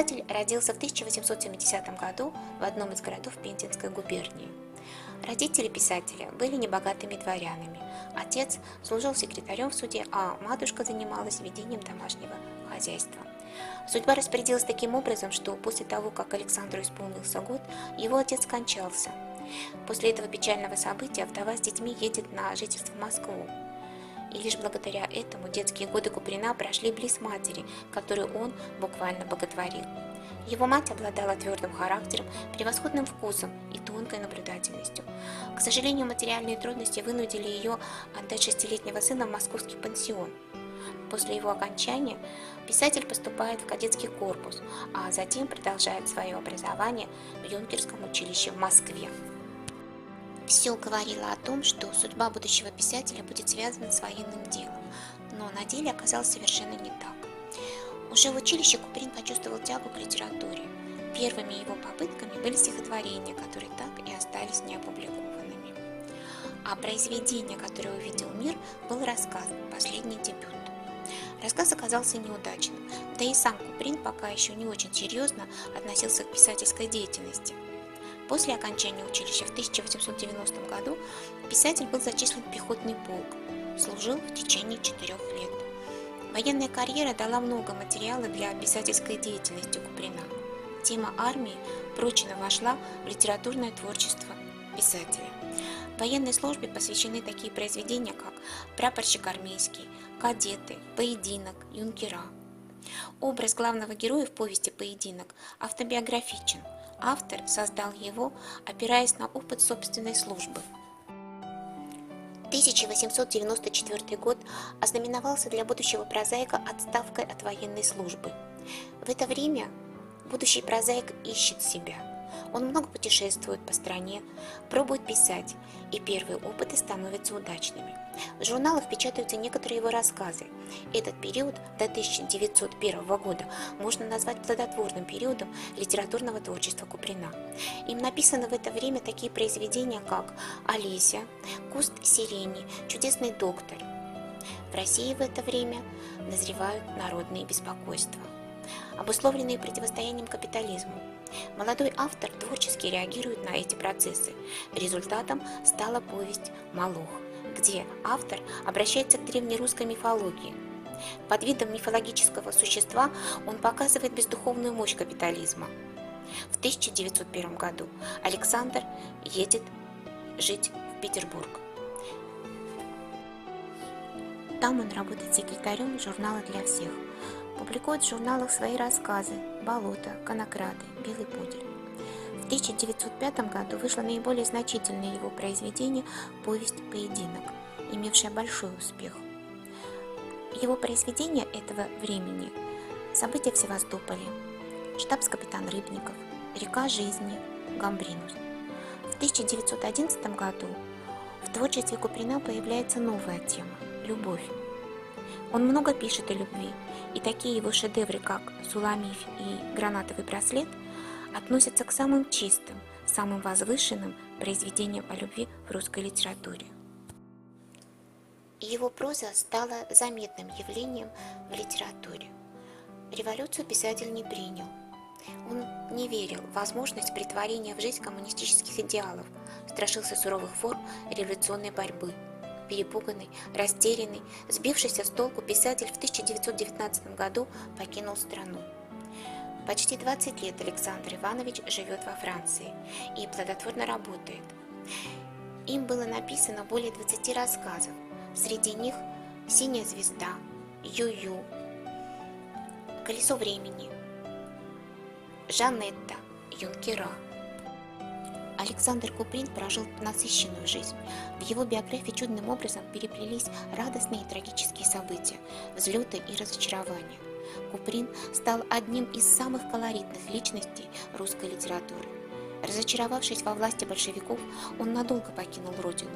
Писатель родился в 1870 году в одном из городов Пензенской губернии. Родители писателя были небогатыми дворянами. Отец служил секретарем в суде, а матушка занималась ведением домашнего хозяйства. Судьба распорядилась таким образом, что после того, как Александру исполнился год, его отец скончался. После этого печального события вдова с детьми едет на жительство в Москву. И лишь благодаря этому детские годы Куприна прошли близ матери, которую он буквально боготворил. Его мать обладала твердым характером, превосходным вкусом и тонкой наблюдательностью. К сожалению, материальные трудности вынудили ее отдать шестилетнего сына в московский пансион. После его окончания писатель поступает в кадетский корпус, а затем продолжает свое образование в юнкерском училище в Москве. Все говорило о том, что судьба будущего писателя будет связана с военным делом, но на деле оказалось совершенно не так. Уже в училище Куприн почувствовал тягу к литературе. Первыми его попытками были стихотворения, которые так и остались неопубликованными. А произведение, которое увидел мир, был рассказ «Последний дебют». Рассказ оказался неудачным, да и сам Куприн пока еще не очень серьезно относился к писательской деятельности. После окончания училища в 1890 году писатель был зачислен в пехотный полк, служил в течение 4 лет. Военная карьера дала много материала для писательской деятельности Куприна. Тема армии прочно вошла в литературное творчество писателя. Военной службе посвящены такие произведения, как «Прапорщик армейский», «Кадеты», «Поединок», «Юнкера». Образ главного героя в повести «Поединок» автобиографичен. Автор создал его, опираясь на опыт собственной службы. 1894 год ознаменовался для будущего прозаика отставкой от военной службы. В это время будущий прозаик ищет себя. Он много путешествует по стране, пробует писать, и первые опыты становятся удачными. В журналах печатаются некоторые его рассказы. Этот период до 1901 года можно назвать плодотворным периодом литературного творчества Куприна. Им написаны в это время такие произведения, как «Олеся», «Куст сирени», «Чудесный доктор». В России в это время назревают народные беспокойства, обусловленные противостоянием капитализму. Молодой автор творчески реагирует на эти процессы. Результатом стала повесть «Молох», где автор обращается к древнерусской мифологии. Под видом мифологического существа он показывает бездуховную мощь капитализма. В 1901 году Александр едет жить в Петербург. Там он работает секретарем журнала «Для всех». Публикует в журналах свои рассказы «Болото», «Конокрады», «Белый пудель». В 1905 году вышло наиболее значительное его произведение «Повесть «Поединок», имевшее большой успех. Его произведения этого времени «События в Севастополе», «Штабс-капитан Рыбников», «Река жизни», «Гамбринус». В 1911 году в творчестве Куприна появляется новая тема – любовь. Он много пишет о любви, и такие его шедевры, как «Суламифь» и «Гранатовый браслет», относятся к самым чистым, самым возвышенным произведениям о любви в русской литературе. Его проза стала заметным явлением в литературе. Революцию писатель не принял. Он не верил в возможность претворения в жизнь коммунистических идеалов, страшился суровых форм революционной борьбы. Перепуганный, растерянный, сбившийся с толку, писатель в 1919 году покинул страну. Почти 20 лет Александр Иванович живет во Франции и плодотворно работает. Им было написано более 20 рассказов, среди них «Синяя звезда», «Ю-Ю», «Колесо времени», «Жанетта», «Юнкера». Александр Куприн прожил насыщенную жизнь. В его биографии чудным образом переплелись радостные и трагические события, взлеты и разочарования. Куприн стал одним из самых колоритных личностей русской литературы. Разочаровавшись во власти большевиков, он надолго покинул родину,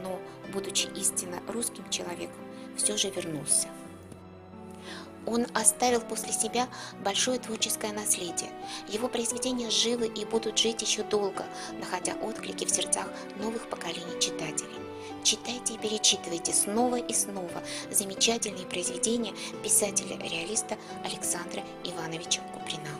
но, будучи истинно русским человеком, все же вернулся. Он оставил после себя большое творческое наследие. Его произведения живы и будут жить еще долго, находя отклики в сердцах новых поколений читателей. Читайте и перечитывайте снова и снова замечательные произведения писателя-реалиста Александра Ивановича Куприна.